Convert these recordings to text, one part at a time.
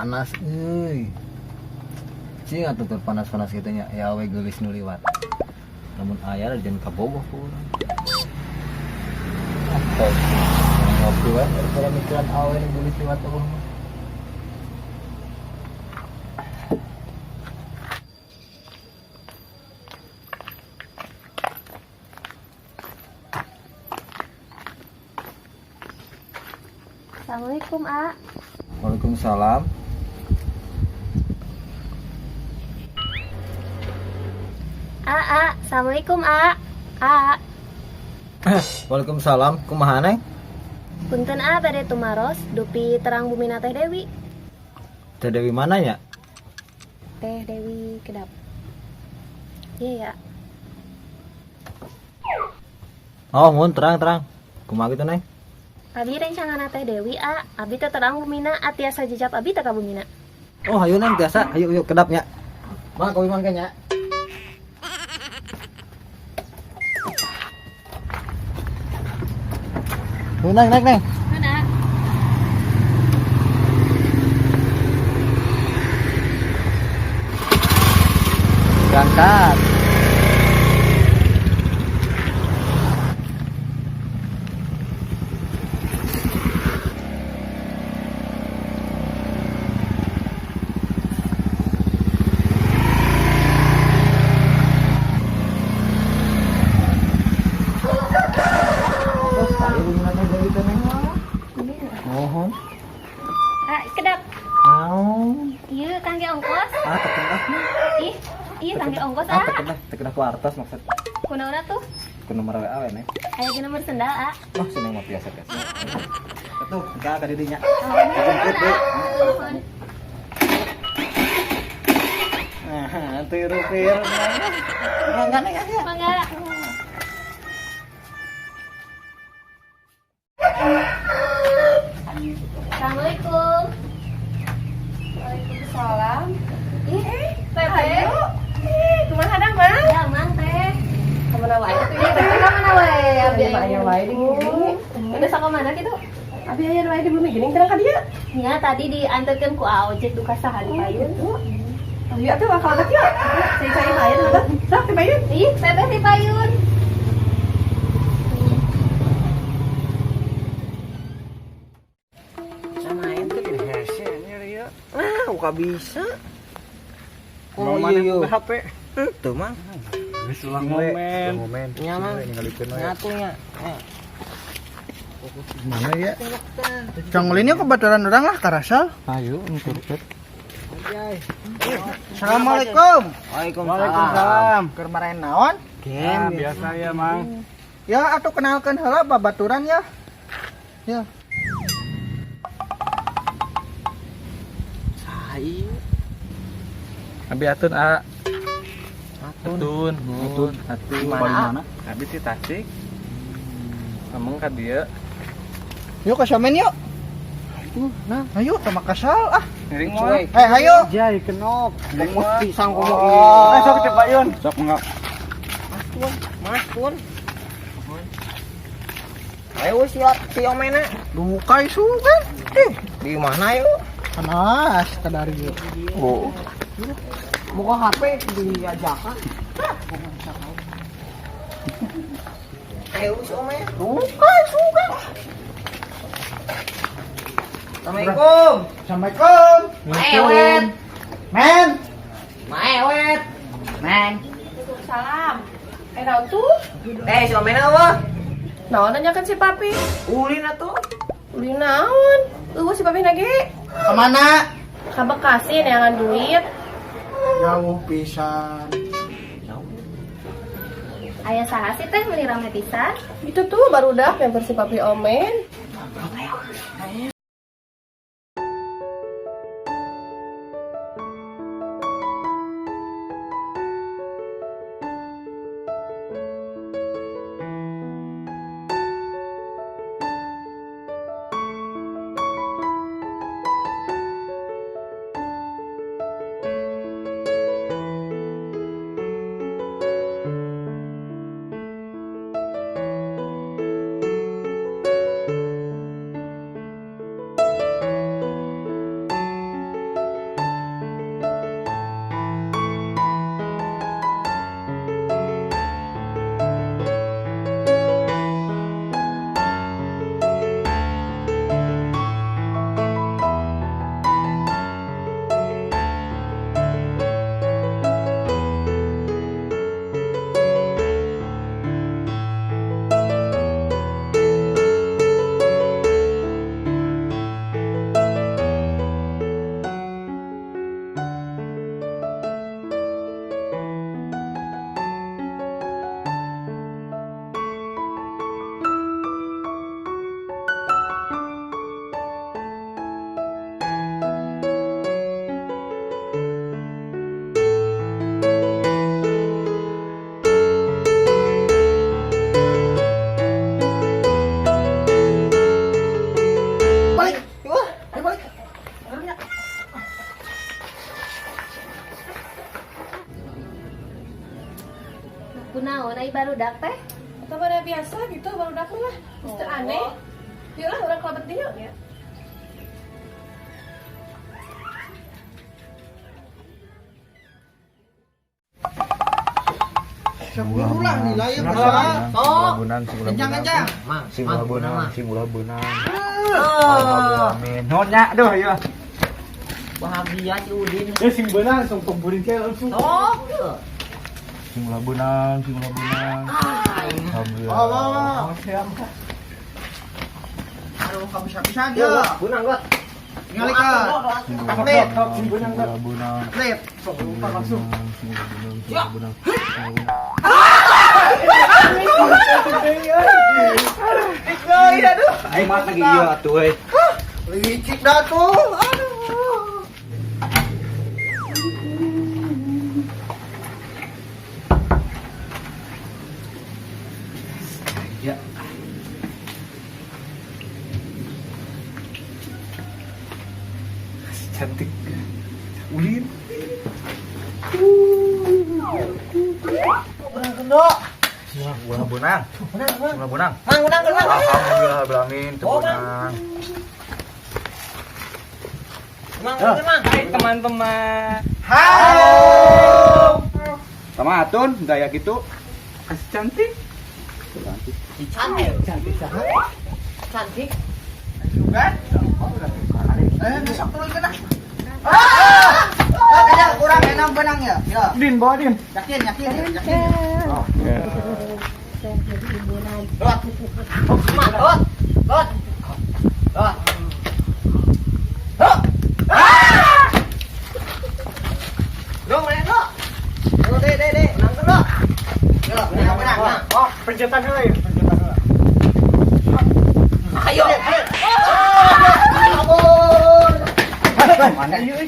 panas euy. Cing atuh teu panas-panas kitu nya ya we geulis nu liwat. Namun aya jeung kabogoh ku urang. Ngopi wae daripada mikiran awe nu geulis liwat eueuh mah. Assalamualaikum, A. Waalaikumsalam. Assalamualaikum, A. Waalaikumsalam. Kumaha Neng? Punten A bade tumaros dupi terang bumina Teh Dewi. Teh Dewi mana ya? Teh Dewi kedap. Iya ya. Oh, mun terang. Kumaha gitu Neng? Abi rencangan Teh Dewi, A. Abi teh terang bumina atiasa jejap abi teh ka bumina. Oh, ayo Neng biasa. Ayo kedapnya. Mah kopi mangke nya. Neng. Mana? Berangkat. Mohon. Kedap. Naon? Ieu kangge ongkos. Tekedah. Ih kangge ongkos, A. Tekedah ku artos maksud. Kunaona tuh? Ku nomor WA we Neng. Aya ge nomor sendal, A. Oh, seneng mah biasa. Atuh, enggak ka didinya. Nuhun, A. Nuhun. Nah, tiru-tiru. Enggak Neng ya. Mangga. Assalamualaikum. Waalaikumsalam. Teteh. Kumaha hadang, Bang? Ya, Mang teh. Kamana wae tuh Iya, teteh ka mana we? Abi aya wae di gini. Udah saka mana gitu? Abi aya wae di bumi gini terang ka dieu. Ya, tadi diantarkeun ku ojek duka saha di payun. Abi atuh bakal teh ya. Cai lain ada. Sok di payun. Ih, teteh di payun. Samain tuh di hasilnya ya. Nah, uka bisa. Oh iya HP. Tuh mang. Selang momen. Nya mang. Nyatunya. Mana ya? Canggulinnya kebetulan orang lah karasal. Ayo, ngurut. Assalamualaikum. Waalaikumsalam. Keur maraen naon? Game biasa ya, Mang. Ya, atuh kenalkeun heula babaturan ya. Ya. Ayo. Abi atun A. Atun. Mana? Abi di Tasik. Ngomong ka dia. Yuk ke Samen yuk. Nah, ayo sama kasal ah. Ngiring cuy. Ayo. Jai kenok. Lemut pisang komo. Sok cepat yun. Sok enggak. Mas pun. Ayo siap si omena. Dukai sugan. Di mana yuk? Panas kadari yuk. Oh. Buka HP diajakan. Ayo si omena. Dukai sugan. Assalamualaikum. Assalamualaikum. Mewet. Men. Mewet. Men. Salam. Naon tuh? Si omena apa? Naon nanyakeun si Papi? Ulin atuh. Uli naon? Eueuh si Papi nage. Kemana? Ka Bekasi neangan duit. Jauh pisan. Aya saha sih teh meuli rame pisan? Itu tuh barudak yang versi Papi omen. barudak teh? Atau pada biasa gitu baru dak lah. Mesti aneh. Yuk lah orang kelabet dia ya. Sepuluh lah nilai ya Sing ulah benang, sing ulah Kencang, benang. kencang. Sing ulah benang, sing ulah benang. Ah. Amin. Nyonya doh ya. Bahagia si Udin. Sing benar sing pemburin ke langsung. Sing ulah benang, sing ulah benang. Alhamdulillah. Allah. Aduh, kamu bisa aja. Benang gak? Ngali ka. Taklit. Sing ulah benang. Taklit. Sok lupa langsung. Sing ulah benang, sing ulah benang. Aduh. Aing mah lagi ieu atuh euy. Licik dah tuh. Aduh. Ya. Cantik. Ulin. Ulah benang. Ulah benang. Alhamdulillah belamin tuh benang. Hai teman-teman. Halo. Sama Atun gaya gitu. Kasih cantik. Cantik. Cantik. Juga. Besok turun kena. Ada kurang enam benang ya? Ya. Din bawa Din. Yakin. Oh. Pencetan dulu. Ayo. Mana ieu euy?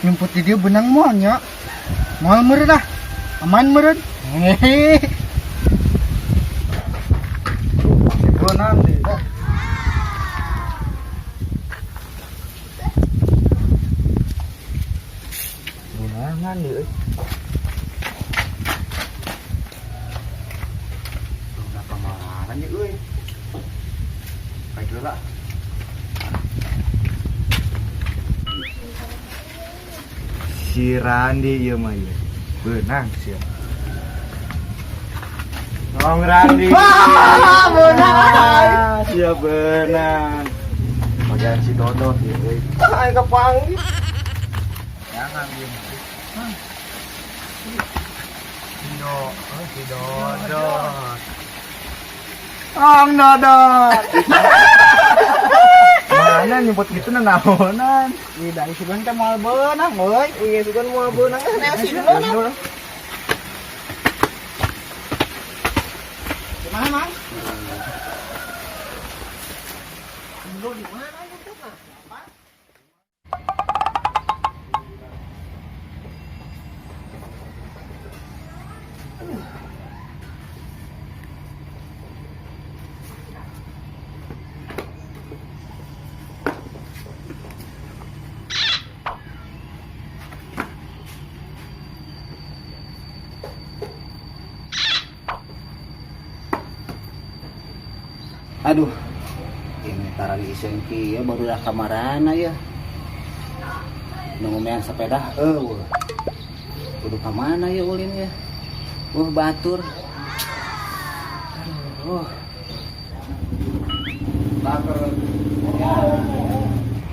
Nyumput di dia benang moal nya. Moal meureun dah. Aman meureun. Benang deh. Benangan deh euy. Udah kemarin ya euy. Baik dulu lah. Si Randi ieu mah ieu. Benang sia. Nong Randi. Benang. Sia benang. Bagian si Dodo ieu euy. Ai kepanggil. Jangan diam. Si Dodo. Ang Dodot. Mana nyebut gitu naonan. Tidak isukan teh moal benang euy. Iya sugan mau benang. Gimana, Mang? Aduh. Ini tarang iseng kieu baru dah kamarana ya. Nunggu meang sepeda kudu ka mana ya ulin ya. Batur. Aduh. Batur. Ya.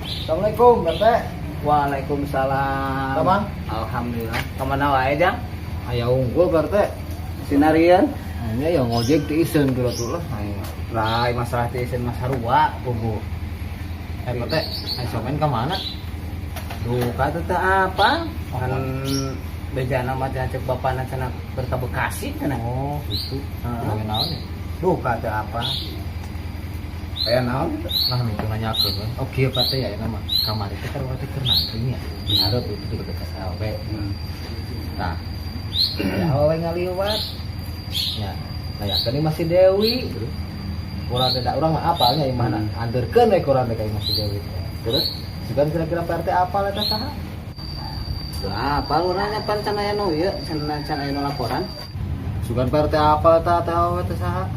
Assalamualaikum, Teh. Waalaikumsalam. Tamang? Alhamdulillah. Kemana wae, Jang? Aya unggul, Teh. Sinarian? Hanya yang ngojek di isen kira-kira. Lain masalah teh isen mas harua, bubu. Teh, ayo main ke mana? Duh, kata teh apa? Kan bejana mah teh cek bapana cenah berta Bekasi cenah. Oh, gitu. Heeh. Lagi naon ya? Duh, kata apa? Kayak naon? Nah itu nanya aku kan. Oke apa teh ya nama kamar itu kan waktu karena ini ya. Harap itu juga bekas awe. Nah, ya awe ngaliwat. Ya, nah ya tadi masih Dewi. Kurang tidak orang mah apalnya yang mana? Anterkeun we kurang kayak masih Dewi. Terus juga kira-kira PRT apa eta saha? Apa lu nanya pancan aya nu ieu, can aya nu laporan? Sugan PRT apa eta teh awe teh saha?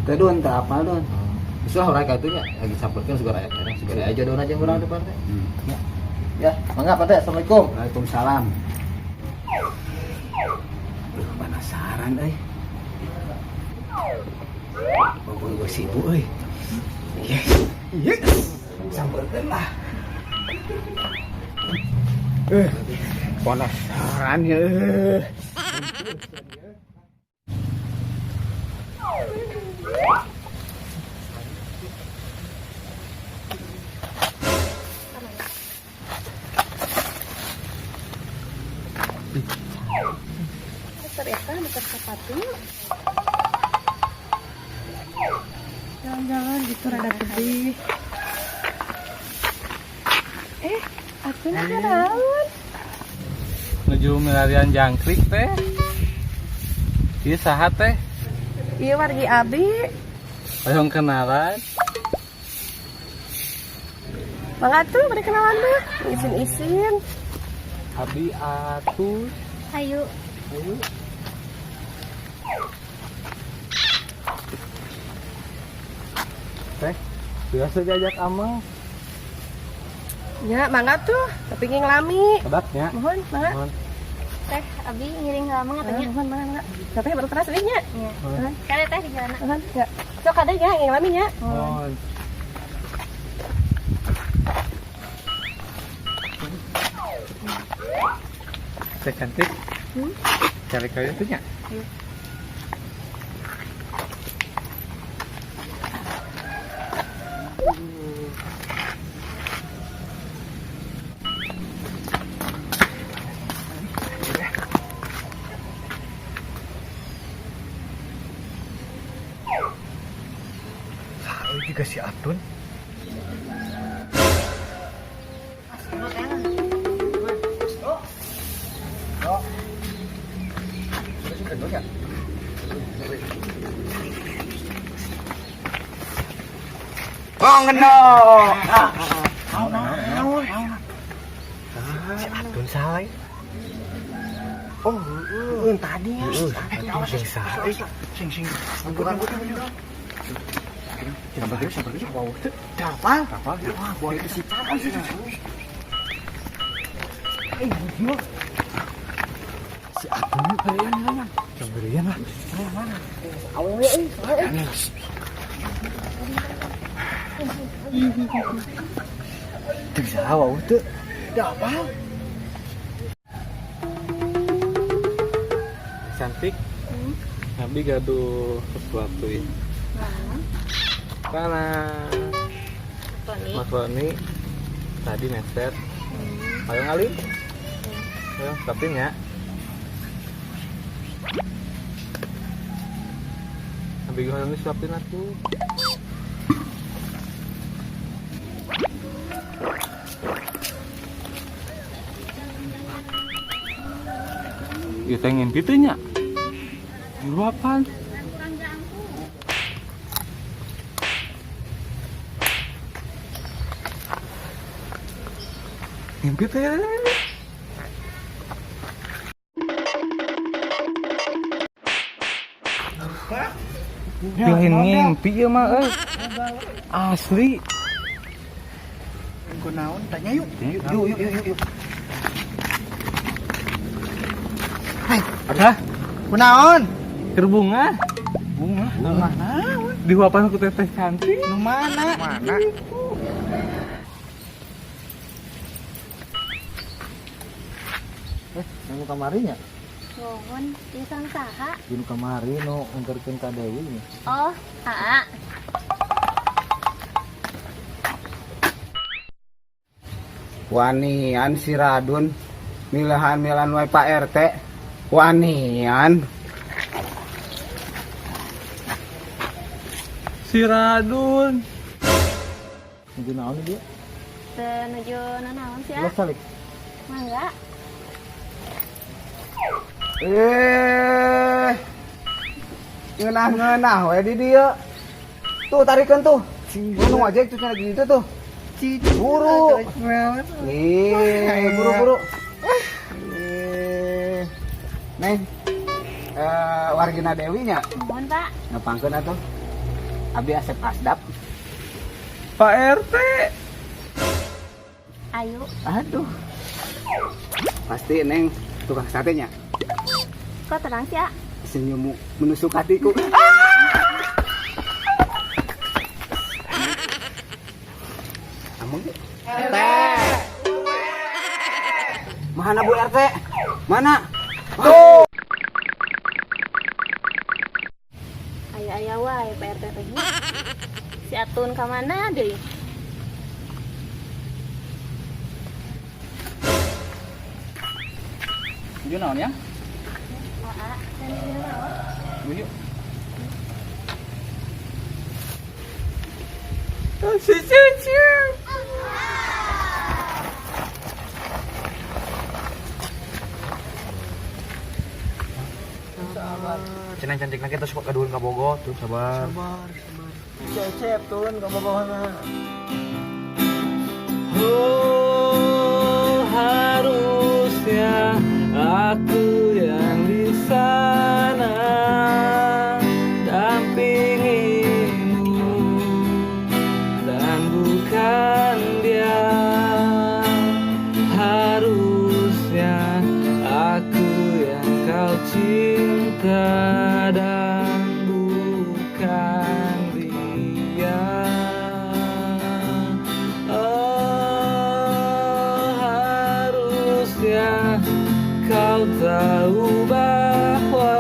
Teu dun teu apa dun. Susah orang katunya lagi sampurkeun sugan aya kene, sugan aya jodohna jeung urang teh PRT. Ya. Ya, mangga PRT. Assalamualaikum. Waalaikumsalam. Penasaran euy. Gue sibuk euy. Yes. Sampeurkeun lah. Penasaran ya. Ternyata dekat sepatu. Jalan-jalan gitu rada gede. Aku nggak naon. Menuju milarian jangkrik teh. Ieu saha teh? Iya wargi abi. Hoyong kenalan. Bang atuh beri kenalan mah. Isin-isin. Abi atuh. Ayo. Teh, biasa jajak amang. Ya, mangga tuh, tapi ngelami. Kedaknya. Mohon, mangga. Mohon. Teh, abi ngiring lama katanya. Mohon, mangga. Tapi baru keras deh nya. Iya. Mohon, Kare teh di jalan. mohon. Ya. Sok ada ya ngelami nya. Mohon. Teh cantik. Cari kayu tuh nya. Juga si Atun. Oh ngeno. Si Atun salah. Oh, tadi ya. Atun sing salah. Sing. Angguran. Sabar. Wow. Kapal. Wah, boleh disipat. Si Atun kayaknya. Cemberian lah. Tuh salah tuh. Apa? Cantik. Abi gaduh sesuatu ya. Karena Mas Roni tadi meset. Ayo ngali. Ayo, tapi nya. Abi gimana suapin aku? Ya pengen gitu nya. Luapan. Ngimpi teh. Pengen ngimpi ya mah asli. Kunaon tanya yuk. Yuk. Ada Kunaon? kerbunga Bunga. Mana? di wapan aku teteh cantik. Nu mana? Mana? Nu kamarinya. Mohon, ieu sang saha? Dinu kamari nu angkerkeun ka Dewi nya. Oh, aa. Wanian si Radun milahan wae Pak RT. Wanian. Si Radun Nuju naon dia? Menuju nanaon sih, Lo salik. mangga. Ngeunah we di dieu. Tuh tarikeun tuh. Gunung aja itu lagi itu tuh. Buru. Buru-buru. Neng, wargina Dewi nya Mohon Pak. ngepangkeun atuh. Abi Asep Asdap. Pak RT. Ayo. Aduh. Pasti Neng tukang satenya. Kok tenang sih, ah? Senyummu menusuk hatiku. Among Mana Bu RT? Mana? Tuh. Aya wae Pak RT teh. Si Atun ka mana deui? Nuju naon ya? Aa, dan ini naon? Nuju. Cenah cantik kita suka kaduhun ka Bogo tuh sabar. Cecep turun ke bawah. Oh, harusnya aku yang di sana dampingimu dan bukan dia. Harusnya aku yang kau cinta dan bukan dia. Harusnya kau tahu bahwa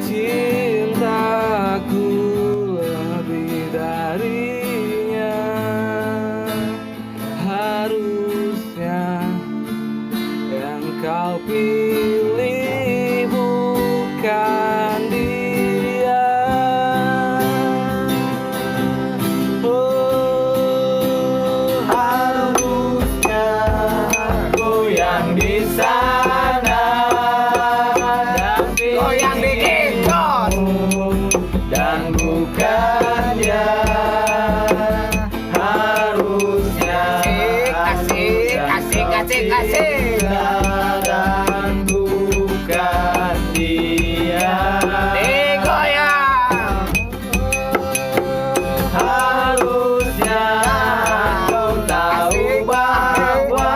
cintaku lebih darinya. Harusnya yang kau pilih bukan dia. Oh, harusnya aku yang di sana dampingimu dan bukan dia. Harusnya asik dan bukan dia. Harusnya kau tahu bahwa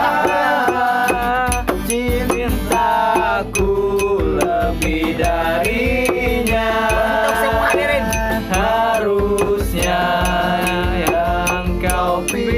cintaku lebih darinya. Harusnya yang kau pilih